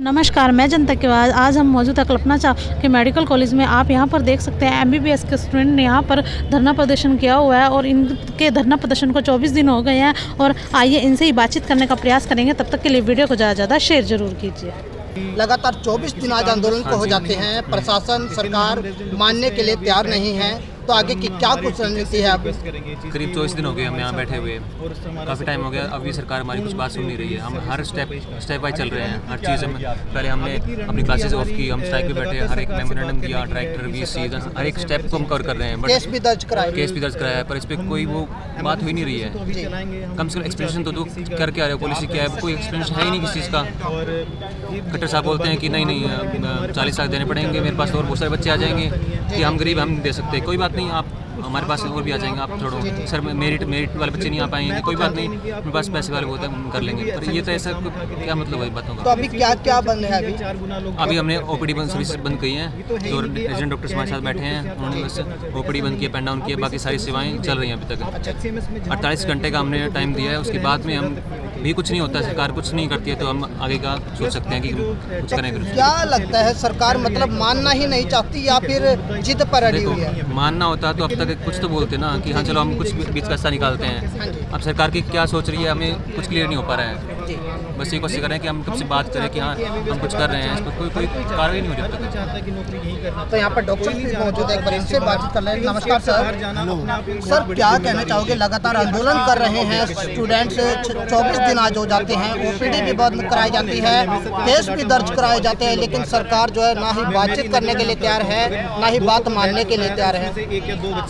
नमस्कार, मैं जनता की आवाज़। आज हम मौजूद है कल्पना चावला के मेडिकल कॉलेज में। आप यहां पर देख सकते हैं एमबीबीएस के स्टूडेंट ने यहां पर धरना प्रदर्शन किया हुआ है और इनके धरना प्रदर्शन को 24 दिन हो गए हैं। और आइए इनसे ही बातचीत करने का प्रयास करेंगे। तब तक के लिए वीडियो को ज़्यादा शेयर जरूर कीजिए। लगातार 24 दिन आज आंदोलन को हो जाते हैं, प्रशासन सरकार मानने के लिए तैयार नहीं है, तो आगे की क्या कुछ रणनीति है? आप करीब 24 दिन हो गए हम यहाँ बैठे हुए, काफ़ी टाइम हो गया। अभी सरकार हमारी कुछ बात सुन नहीं रही है। हम हर स्टेप वाइज चल रहे हैं, हर चीज़ में। पहले हमने अपनी क्लासेस ऑफ की, हम स्ट्राइक पे बैठे, हर एक मेमोरेंडम किया, डायरेक्टर VC, हर एक स्टेप को हम कवर कर रहे हैं। केस भी दर्ज कराया है, पर इस पर कोई वो बात हो ही नहीं रही है। कम से कम एक्सप्लेनेशन तो करके आ रहे हो, पॉलिसी क्या है, कोई एक्सप्लेनेशन है ही नहीं किसी चीज़ का। खट्टर साहब बोलते हैं कि नहीं 40 लाख देने पड़ेंगे, मेरे पास तो और बहुत सारे बच्चे आ जाएंगे कि हम गरीब हम दे सकते हैं। कोई बात नहीं, आप हमारे पास और भी आ जाएंगे, आप छोड़ो सर, मेरिट वाले बच्चे नहीं आ पाएंगे, कोई बात नहीं, मेरे पास पैसे वाले होते हैं, हम कर लेंगे। पर ये तो ऐसा क्या मतलब है बातों का? तो अभी क्या बंद है? अभी हमने OPD सर्विसेज बंद की हैं। जो रेजिडेंट डॉक्टर्स हमारे साथ बैठे हैं उन्होंने बस OPD बंद किया, पेन डाउन किया, बाकी सारी सेवाएं चल रही हैं अभी तक। 48 घंटे का हमने टाइम दिया है, उसके बाद में हम भी कुछ नहीं होता, सरकार कुछ नहीं करती है, तो हम आगे का सोच सकते हैं कि कुछ करेंगे। क्या लगता है, सरकार मतलब मानना ही नहीं चाहती या फिर जिद पर अड़ी हुई है? मानना होता तो अब तक कुछ तो बोलते ना कि हाँ चलो हम कुछ बीच का रास्ता निकालते हैं। अब सरकार की क्या सोच रही है हमें कुछ क्लियर नहीं हो पा रहा है। बस ये कोशिश कर रहे हैं कि हम तुमसे बात करें कि हाँ हम कुछ कर रहे हैं, इस पर कोई कार्रवाई नहीं हो रही अब तक। तो यहाँ पर डॉक्टर भी मौजूद है, एक बार इनसे बातचीत कर रहे हैं। नमस्कार सर, क्या कहना चाहोगे? लगातार आंदोलन कर रहे हैं स्टूडेंट्स, 24 दिन आज हो जाते हैं, OPD भी बंद कराई जाती है, केस भी दर्ज कराए जाते हैं, लेकिन सरकार जो है ना ही बातचीत करने के लिए तैयार है, ना ही बात मानने के लिए तैयार है।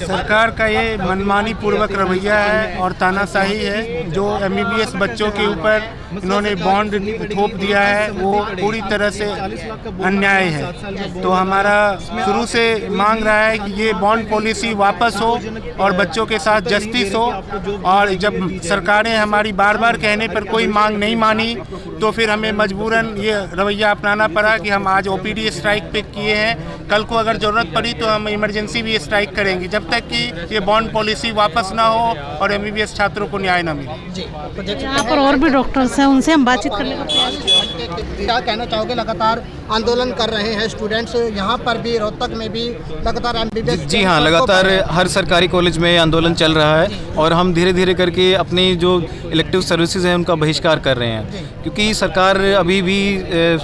सरकार का ये मनमानी पूर्वक रवैया है और तानाशाही है। जो MBBS बच्चों के ऊपर इन्होंने बॉन्ड थोप दिया है वो पूरी तरह से अन्याय है। तो हमारा शुरू से मांग रहा है कि ये बॉन्ड पॉलिसी वापस हो और बच्चों के साथ जस्टिस हो। और जब सरकारें हमारी बार बार कहने पर कोई मांग नहीं मानी तो फिर हमें मजबूरन ये रवैया अपनाना पड़ा कि हम आज OPD स्ट्राइक पे किए हैं। कल को अगर ज़रूरत पड़ी तो हम इमरजेंसी भी स्ट्राइक करेंगे, जब तक कि ये बॉन्ड पॉलिसी वापस ना हो और MBBS छात्रों को न्याय न मिले। यहाँ पर और भी डॉक्टर्स हैं, उनसे हम बातचीत करने का प्रयास। क्या कहना चाहोगे? लगातार आंदोलन कर रहे हैं स्टूडेंट्स, यहाँ पर भी रोहतक में भी लगातार MBBS। जी हाँ, लगातार हर सरकारी कॉलेज में आंदोलन चल रहा है और हम धीरे धीरे करके अपनी जो इलेक्टिव सर्विसेज हैं उनका बहिष्कार कर रहे हैं, क्योंकि सरकार अभी भी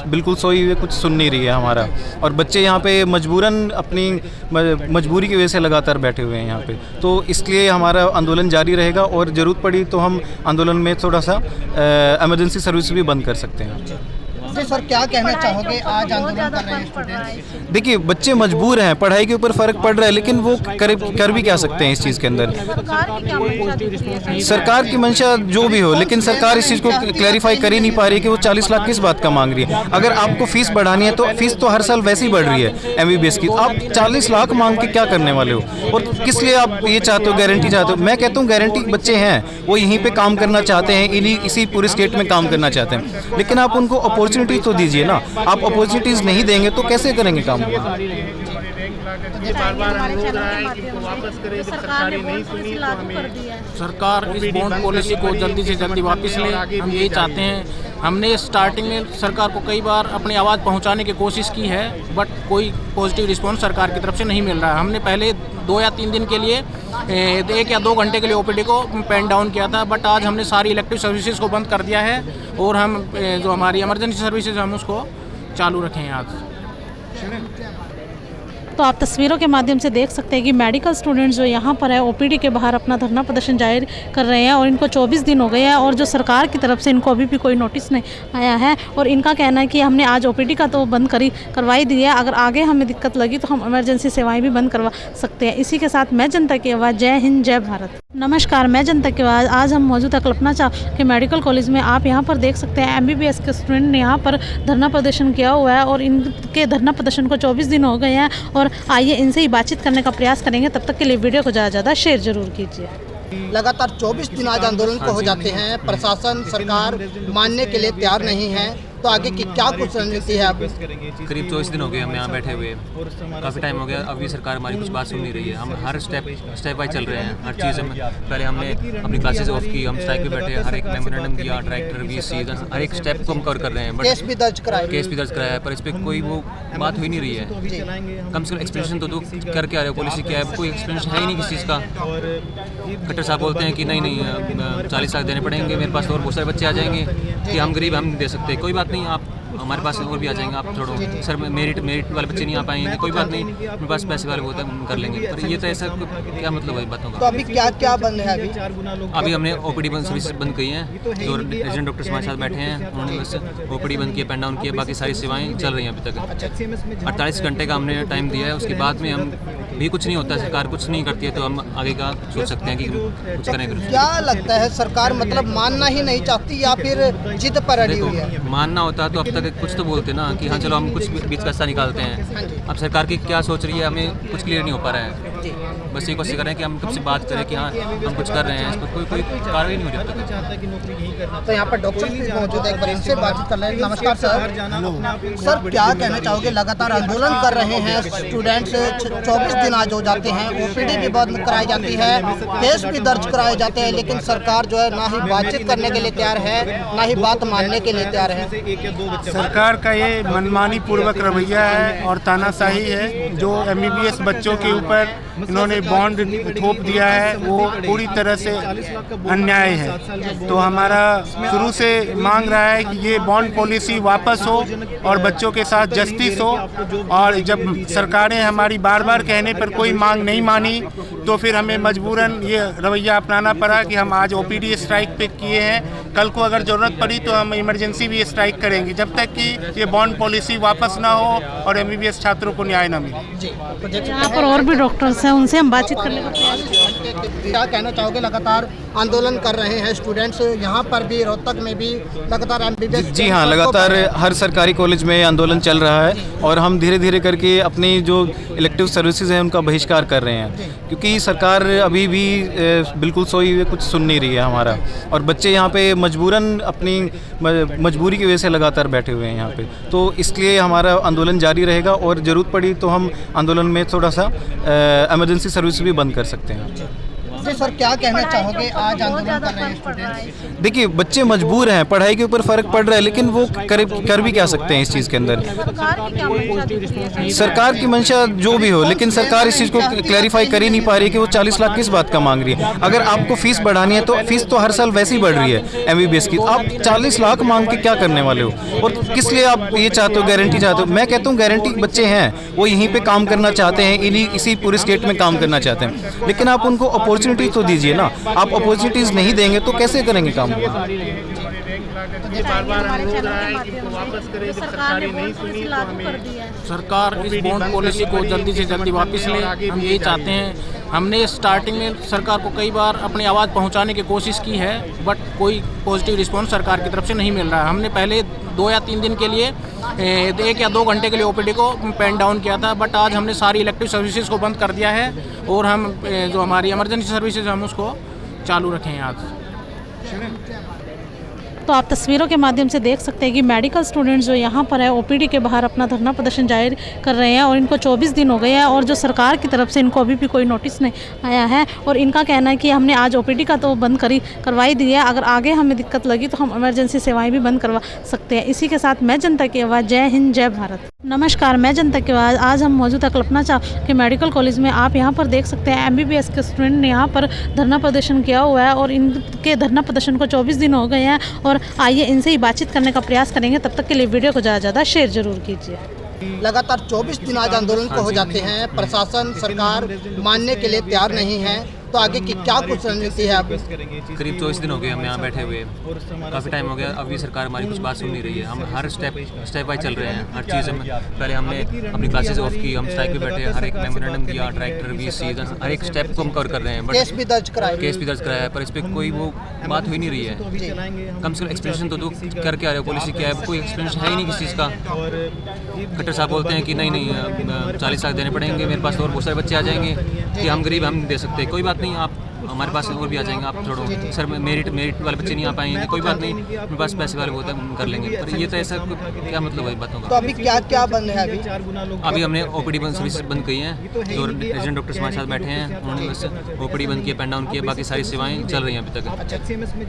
बिल्कुल सोई हुई कुछ सुन नहीं रही है हमारा। और बच्चे यहाँ पे मजबूरन अपनी मजबूरी की वजह से लगातार बैठे हुए हैं यहाँ पे, तो इसलिए हमारा आंदोलन जारी रहेगा और ज़रूरत पड़ी तो हम आंदोलन में थोड़ा सा इमरजेंसी सर्विस भी बंद कर सकते हैं। जी सर, क्या कहना चाहोगे? आज आंदोलन कर रहे हैं स्टूडेंट्स। देखिए, बच्चे मजबूर हैं, पढ़ाई के ऊपर फ़र्क पड़ रहा है, लेकिन वो कर भी क्या सकते हैं इस चीज़ के अंदर? सरकार की मंशा जो भी हो, लेकिन सरकार इस चीज़ को क्लैरिफाई कर ही नहीं पा रही है कि वो 40 लाख किस बात का मांग रही है। अगर आपको फीस बढ़ानी है तो फीस तो हर साल वैसे ही बढ़ रही है MBBS की, आप 40 लाख मांग के क्या करने वाले हो? और किस लिए आप ये चाहते हो, गारंटी चाहते हो? मैं कहता हूँ गारंटी बच्चे हैं, वो यहीं पर काम करना चाहते हैं, इसी पूरे स्टेट में काम करना चाहते हैं, लेकिन आप उनको अपॉर्चुनिटी तो दीजिए ना। आप अपॉर्चुनिटीज नहीं देंगे तो कैसे करेंगे काम? सरकार इस बॉन्ड पॉलिसी को जल्दी से जल्दी वापस ले, हम यही चाहते हैं। हमने स्टार्टिंग में सरकार को कई बार अपनी आवाज़ पहुंचाने की कोशिश की है, बट कोई पॉजिटिव रिस्पांस सरकार की तरफ से नहीं मिल रहा है। हमने पहले 2 या 3 दिन के लिए 1 या 2 घंटे के लिए OPD को पेन डाउन किया था, बट आज हमने सारी इलेक्टिव सर्विसेज को बंद कर दिया है और हम जो हमारी इमरजेंसी सर्विसेज हम उसको चालू रखें आज। तो आप तस्वीरों के माध्यम से देख सकते हैं कि मेडिकल स्टूडेंट्स जो यहाँ पर है OPD के बाहर अपना धरना प्रदर्शन जारी कर रहे हैं और इनको 24 दिन हो गए हैं और जो सरकार की तरफ से इनको अभी भी कोई नोटिस नहीं आया है। और इनका कहना है कि हमने आज OPD का तो बंद करवाई दी है, अगर आगे हमें दिक्कत लगी तो हम इमरजेंसी सेवाएं भी बंद करवा सकते हैं। इसी के साथ मैं जनता की आवाज़, जय हिंद जय भारत। नमस्कार, मैं जनता की आवाज़। आज हम मौजूद है कल्पना चावला के मेडिकल कॉलेज में। आप यहाँ पर देख सकते हैं MBBS के स्टूडेंट ने यहाँ पर धरना प्रदर्शन किया हुआ है और इनके धरना प्रदर्शन को 24 दिन हो गए हैं। और आइए इनसे ही बातचीत करने का प्रयास करेंगे। तब तक के लिए वीडियो को ज़्यादा शेयर जरूर कीजिए। लगातार 24 दिन आज आंदोलन को हो जाते हैं, प्रशासन सरकार मानने के लिए तैयार नहीं है, तो आगे की क्या कुछ रणनीति है आपकी? करीब 24 दिन हो गए हम यहाँ बैठे हुए, काफ़ी टाइम हो गया। अभी सरकार हमारी कुछ बात सुन नहीं रही है। हम हर स्टेप वाइज चल रहे हैं, हर चीज़ में। पहले हमने अपनी क्लासेस ऑफ की, हम स्ट्राइक पे बैठे, हर एक मेमोरेंडम किया, डायरेक्टर VC, हर एक स्टेप को हम कवर कर रहे हैं। केस भी दर्ज कराया है, पर इस पर कोई वो बात हो ही नहीं रही है। कम से कम एक्सप्लेनेशन तो दो करके आ रहे हो, पॉलिसी क्या है, कोई एक्सप्लेनेशन है ही नहीं किसी चीज़ का। खट्टर साहब बोलते हैं कि नहीं 40 लाख देने पड़ेंगे, मेरे पास तो और बहुत सारे बच्चे आ जाएंगे कि हम गरीब हम नहीं दे सकते। कोई बात नहीं, आप हमारे पास और भी आ जाएंगे, आप छोड़ो सर, मेरिट वाले बच्चे नहीं आ पाएंगे, कोई बात नहीं, मेरे पास पैसे वाले होते हैं, हम कर लेंगे। पर ये तो ऐसा क्या मतलब है बातों तो का। अभी क्या क्या बंद है? अभी हमने OPD सर्विस बंद की हैं, जो रेजिडेंट डॉक्टर्स हमारे साथ बैठे हैं उन्होंने बस OPD बंद किया, पेन डाउन किया, बाकी सारी सेवाएं चल रही हैं अभी तक। 48 घंटे का हमने टाइम दिया है, उसके बाद में हम भी कुछ नहीं होता, सरकार कुछ नहीं करती है, तो हम आगे का सोच सकते हैं कि कुछ करें। क्या लगता है सरकार मतलब मानना ही नहीं चाहती या फिर जिद पर अड़ी हुई है? मानना होता तो अब तक कुछ तो बोलते ना कि हाँ चलो हम कुछ बीच का रास्ता निकालते हैं। अब सरकार की क्या सोच रही है हमें कुछ क्लियर नहीं हो पा रहा है। बस ये कोशिश कर रहे हैं कि हम कब से बात करें कि हाँ हम कुछ कर रहे हैं, इस पर कोई कार्रवाई नहीं हो रही अब तक। तो यहाँ पर डॉक्टर भी मौजूद है, एक बार इनसे बातचीत कर रहे हैं। नमस्कार सर। सर क्या कहना चाहोगे, लगातार आंदोलन कर रहे हैं स्टूडेंट्स, 24 दिन आज हो जाते हैं, OPD भी बंद कराई जाती है, केस भी दर्ज कराए जाते हैं, लेकिन सरकार जो है ना ही बातचीत करने के लिए तैयार है, ना ही बात मानने के लिए तैयार है। सरकार का ये मनमानी पूर्वक रवैया है और तानाशाही है। जो MBBS बच्चों के ऊपर इन्होंने बॉन्ड थोप दिया है वो पूरी तरह से अन्याय है। तो हमारा शुरू से मांग रहा है कि ये बॉन्ड पॉलिसी वापस हो और बच्चों के साथ जस्टिस हो। और जब सरकारें हमारी बार बार कहने पर कोई मांग नहीं मानी तो फिर हमें मजबूरन ये रवैया अपनाना पड़ा कि हम आज OPD स्ट्राइक पे किए हैं। कल को अगर ज़रूरत पड़ी तो हम इमरजेंसी भी स्ट्राइक करेंगे, जब तक कि ये बॉन्ड पॉलिसी वापस ना हो और MBBS छात्रों को न्याय ना मिले। यहाँ पर और भी डॉक्टर्स हैं, उनसे हम बातचीत करने का प्रयास। क्या कहना चाहोगे, लगातार आंदोलन कर रहे हैं स्टूडेंट्स, यहाँ पर भी रोहतक में भी लगातार MBBS? जी हाँ, लगातार हर सरकारी कॉलेज में आंदोलन चल रहा है और हम धीरे धीरे करके अपनी जो इलेक्टिव सर्विसेज हैं उनका बहिष्कार कर रहे हैं, क्योंकि सरकार अभी भी बिल्कुल सोई हुई कुछ सुन नहीं रही है हमारा। और बच्चे यहाँ पे मजबूरन अपनी मजबूरी की वजह से लगातार बैठे हुए हैं यहाँ पे, तो इसलिए हमारा आंदोलन जारी रहेगा और ज़रूरत पड़ी तो हम आंदोलन में थोड़ा सा इमरजेंसी सर्विस भी बंद कर सकते हैं। जी सर, क्या कहना चाहोगे, आज आंदोलन कर रहे हैं स्टूडेंट्स? देखिए, बच्चे मजबूर हैं, पढ़ाई के ऊपर फ़र्क पड़ रहा है, लेकिन वो कर भी क्या सकते हैं इस चीज़ के अंदर। सरकार की मंशा जो भी हो, लेकिन सरकार इस चीज़ को क्लैरिफाई कर ही नहीं पा रही है कि वो 40 लाख किस बात का मांग रही है। अगर आपको फीस बढ़ानी है तो फीस तो हर साल वैसे ही बढ़ रही है MBBS की, आप 40 लाख मांग के क्या करने वाले हो? और किस लिए आप ये चाहते हो, गारंटी चाहते हो? मैं कहता हूँ गारंटी बच्चे हैं, वो यहीं पर काम करना चाहते हैं, इसी पूरे स्टेट में काम करना चाहते हैं, लेकिन आप उनको अपॉर्चुनिटी तो दीजिए ना। आप अपॉर्चुनिटीज नहीं देंगे तो कैसे करेंगे काम? सरकार इस बॉन्ड पॉलिसी को जल्दी से जल्दी वापस ले, हम यही चाहते हैं। हमने स्टार्टिंग में सरकार को कई बार अपनी आवाज़ पहुंचाने की कोशिश की है, बट कोई पॉजिटिव रिस्पांस सरकार की तरफ से नहीं मिल रहा है। हमने पहले 2 या 3 दिन के लिए 1 या 2 घंटे के लिए OPD को पेन डाउन किया था, बट आज हमने सारी इलेक्टिव सर्विसेज को बंद कर दिया है और हम जो हमारी इमरजेंसी सर्विसेज हम उसको चालू रखें आज। तो आप तस्वीरों के माध्यम से देख सकते हैं कि मेडिकल स्टूडेंट्स जो यहाँ पर है OPD के बाहर अपना धरना प्रदर्शन जारी कर रहे हैं और इनको 24 दिन हो गए हैं और जो सरकार की तरफ से इनको अभी भी कोई नोटिस नहीं आया है। और इनका कहना है कि हमने आज OPD का तो बंद करवाई दी है, अगर आगे हमें दिक्कत लगी तो हम इमरजेंसी सेवाएं भी बंद करवा सकते हैं। इसी के साथ मैं जनता की आवाज़, जय हिंद जय भारत। नमस्कार, मैं जनता की आवाज़। आज हम मौजूद है कल्पना चावला के मेडिकल कॉलेज में। आप यहाँ पर देख सकते हैं MBBS के स्टूडेंट ने यहाँ पर धरना प्रदर्शन किया हुआ है और इनके धरना प्रदर्शन को 24 दिन हो गए हैं और आइए इनसे ही बातचीत करने का प्रयास करेंगे। तब तक के लिए वीडियो को ज़्यादा से ज़्यादा शेयर जरूर कीजिए। लगातार 24 दिन आज आंदोलन को हो जाते हैं, प्रशासन सरकार मानने के लिए तैयार नहीं है, तो आगे की क्या कुछ रणनीति है आपकी? करीब 24 दिन हो गए हम यहाँ बैठे हुए, काफ़ी टाइम हो गया। अभी सरकार हमारी कुछ बात सुन नहीं रही है। हम हर स्टेप वाइज चल रहे हैं, हर चीज़ में। पहले हमने अपनी क्लासेस ऑफ की, हम स्ट्राइक पे बैठे, हर एक मेमोरेंडम किया, डायरेक्टर VC, हर एक स्टेप को हम कवर कर रहे हैं। केस भी दर्ज कराया है, पर इस पर कोई वो बात हो ही नहीं रही है। कम से कम एक्सप्लेनेशन तो दो करके आ रहे हो, पॉलिसी क्या है, कोई एक्सप्लेनेशन है ही नहीं किसी चीज़ का। खट्टर साहब बोलते हैं कि नहीं 40 लाख देने पड़ेंगे, मेरे पास तो और बहुत सारे बच्चे आ जाएंगे कि हम गरीब हम नहीं दे सकते। कोई बात बात नहीं, आप हमारे पास और भी आ जाएंगे, आप छोड़ो सर मेरिट वाले बच्चे नहीं आ पाएंगे, कोई बात नहीं, मेरे पास पैसे वाले होते हैं कर लेंगे। पर ये तो ऐसा क्या मतलब है बातों तो का। अभी क्या क्या बंद है अभी हमने ओपीडी सर्विस बंद की हैं, जो रेजिडेंट डॉक्टर्स हमारे साथ बैठे हैं उन्होंने बस ओपीडी बंद किया, पेन डाउन किया, बाकी सारी सेवाएं चल रही हैं अभी तक।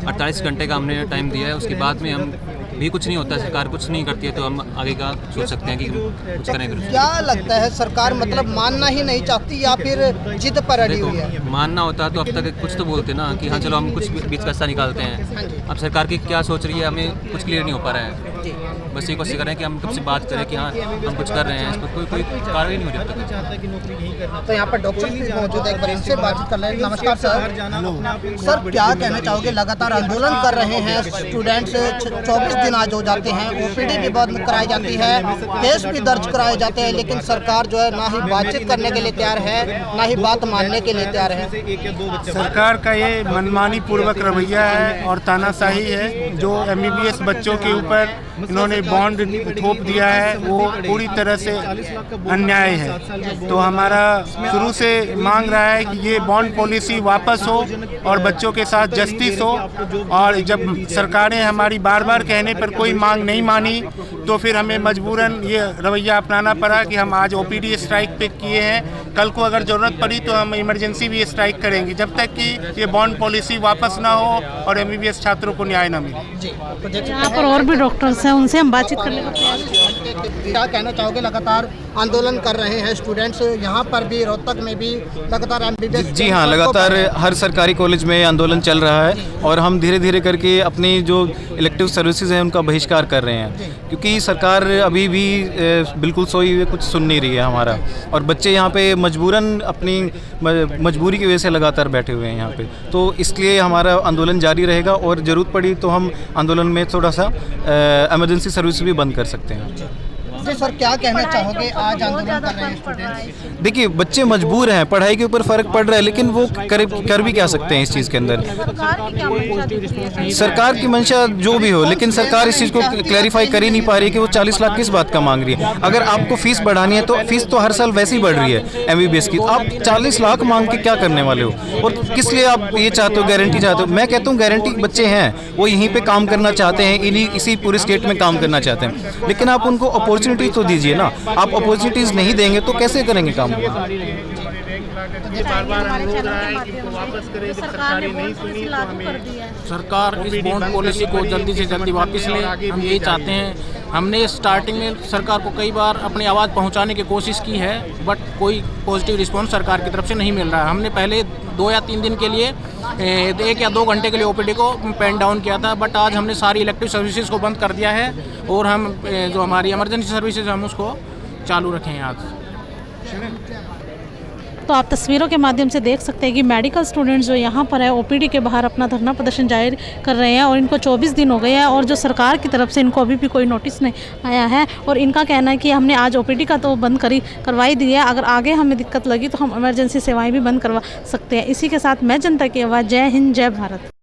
48 घंटे का हमने टाइम दिया है, उसके बाद में हम भी कुछ नहीं होता, सरकार कुछ नहीं करती है, तो हम आगे का सोच सकते हैं कि कुछ करें। क्या लगता है सरकार मतलब मानना ही नहीं चाहती या फिर जिद पर अड़ी हुई है? मानना होता तो अब तक कुछ तो बोलते ना कि हाँ चलो हम कुछ बीच का रास्ता निकालते हैं। अब सरकार की क्या सोच रही है हमें कुछ क्लियर नहीं हो पा रहा है। बस ये कोशिश कर रहे हैं कि हम कब से बात करें कि हाँ हम कुछ कर रहे हैं, इस पर कोई कार्रवाई नहीं हो रही अब तक। तो यहाँ पर डॉक्टर भी मौजूद है, एक बार इनसे बातचीत कर रहे हैं। नमस्कार सर। सर क्या कहना चाहोगे, लगातार आंदोलन कर रहे हैं स्टूडेंट्स, 24 दिन आज हो जाते हैं, ओपीडी भी बंद कराई जाती है, केस भी दर्ज कराए जाते हैं, लेकिन सरकार जो है ना ही बातचीत करने के लिए तैयार है, ना ही बात मानने के लिए तैयार है। सरकार का ये मनमानी पूर्वक रवैया है और तानाशाही है। जो MBBS बच्चों के ऊपर इन्होंने बॉन्ड थोप दिया है वो पूरी तरह से अन्याय है। तो हमारा शुरू से मांग रहा है कि ये बॉन्ड पॉलिसी वापस हो और बच्चों के साथ जस्टिस हो। और जब सरकारें हमारी बार बार कहने पर कोई मांग नहीं मानी तो फिर हमें मजबूरन ये रवैया अपनाना पड़ा कि हम आज OPD स्ट्राइक पे किए हैं। कल को अगर ज़रूरत पड़ी तो हम इमरजेंसी भी स्ट्राइक करेंगे जब तक कि ये बॉन्ड पॉलिसी वापस ना हो और MBBS छात्रों को न्याय न मिले। यहाँ पर और भी डॉक्टर्स हैं, उनसे हम बातचीत करने का प्रयास करेंगे। क्या कहना चाहोगे, लगातार आंदोलन कर रहे हैं स्टूडेंट्स, यहाँ पर भी रोहतक में भी लगातार MBBS। जी हाँ, लगातार हर सरकारी कॉलेज में आंदोलन चल रहा है और हम धीरे धीरे करके अपनी जो इलेक्टिव सर्विसेज हैं उनका बहिष्कार कर रहे हैं, क्योंकि सरकार अभी भी बिल्कुल सोई हुई कुछ सुन नहीं रही है हमारा। और बच्चे यहाँ पे मजबूरन अपनी मजबूरी की वजह से लगातार बैठे हुए हैं यहाँ पे, तो इसलिए हमारा आंदोलन जारी रहेगा और ज़रूरत पड़ी तो हम आंदोलन में थोड़ा सा इमरजेंसी सर्विस भी बंद कर सकते हैं। जी सर, क्या कहना चाहोगे, आज आंदोलन कर रहे हैं स्टूडेंट्स? देखिए, बच्चे मजबूर हैं, पढ़ाई के ऊपर फ़र्क पड़ रहा है, लेकिन वो कर भी क्या सकते हैं इस चीज़ के अंदर। सरकार की मंशा जो भी हो, लेकिन सरकार इस चीज़ को क्लैरिफाई कर ही नहीं पा रही है कि वो 40 लाख किस बात का मांग रही है। अगर आपको फीस बढ़ानी है तो फीस तो हर साल वैसे ही बढ़ रही है MBBS की, आप 40 लाख मांग के क्या करने वाले हो और किस लिए आप ये चाहते हो, गारंटी चाहते हो? मैं कहता हूँ गारंटी बच्चे हैं, वो यहीं पे काम करना चाहते हैं, इसी पूरे स्टेट में काम करना चाहते हैं, लेकिन आप उनको अपॉर्चुनिटी तो दीजिए ना। आप अपॉर्चुनिटीज़ नहीं देंगे तो कैसे करेंगे काम? सरकार इस बॉन्ड पॉलिसी को जल्दी से जल्दी वापस ले, हम यही चाहते हैं। हमने स्टार्टिंग में सरकार को कई बार अपनी आवाज़ पहुंचाने की कोशिश की है, बट कोई पॉजिटिव रिस्पांस सरकार की तरफ से नहीं मिल रहा है। हमने पहले 2 या 3 दिन के लिए 1 या 2 घंटे के लिए OPD को पेन डाउन किया था, बट आज हमने सारी इलेक्टिव सर्विसेज को बंद कर दिया है और हम जो हमारी इमरजेंसी सर्विसेज हम उसको चालू रखें आज। तो आप तस्वीरों के माध्यम से देख सकते हैं कि मेडिकल स्टूडेंट्स जो यहाँ पर है OPD के बाहर अपना धरना प्रदर्शन जारी कर रहे हैं और इनको 24 दिन हो गए हैं और जो सरकार की तरफ से इनको अभी भी कोई नोटिस नहीं आया है। और इनका कहना है कि हमने आज OPD का तो बंद करवाई दी है, अगर आगे हमें दिक्कत लगी तो हम इमरजेंसी सेवाएं भी बंद करवा सकते हैं। इसी के साथ मैं जनता की आवाज़, जय हिंद, जय भारत।